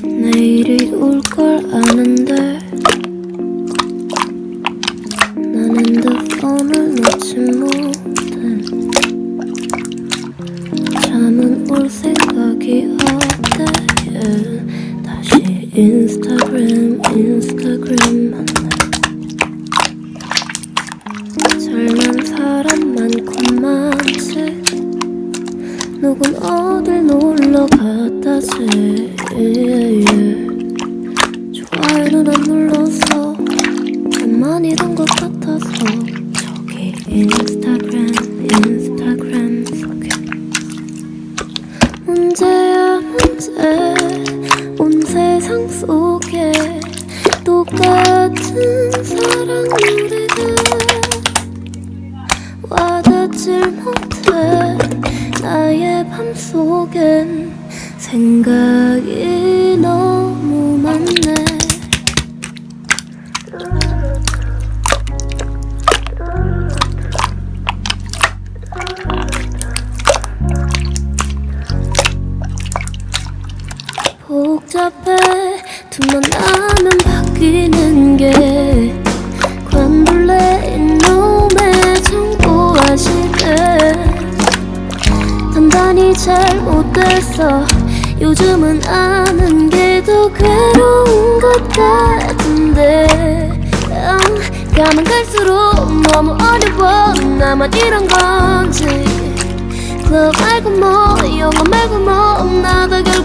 내일이 올 걸 아는데 난 핸드폰을 놓지 못해. 잠은 올 생각이 어때 다시 인스타그램 만나. 잘난 사람 많고 많지. 누군 어딜 놀러 갔다지. 좋아요는 안 눌러서 가만히던 것 같아서. 저기 인스타그램 속에 문제야 문제. 온 세상 속에 똑같은 사랑 노래가 와닿질 못해. 나의 맘속엔 생각이 너무 많네. 복잡해. 두만 나면 바뀌는 게 관둘래 이놈의 정보하실 때 단단히 잘못됐어. 요즘은 아는 게 더 괴로운 것 같아.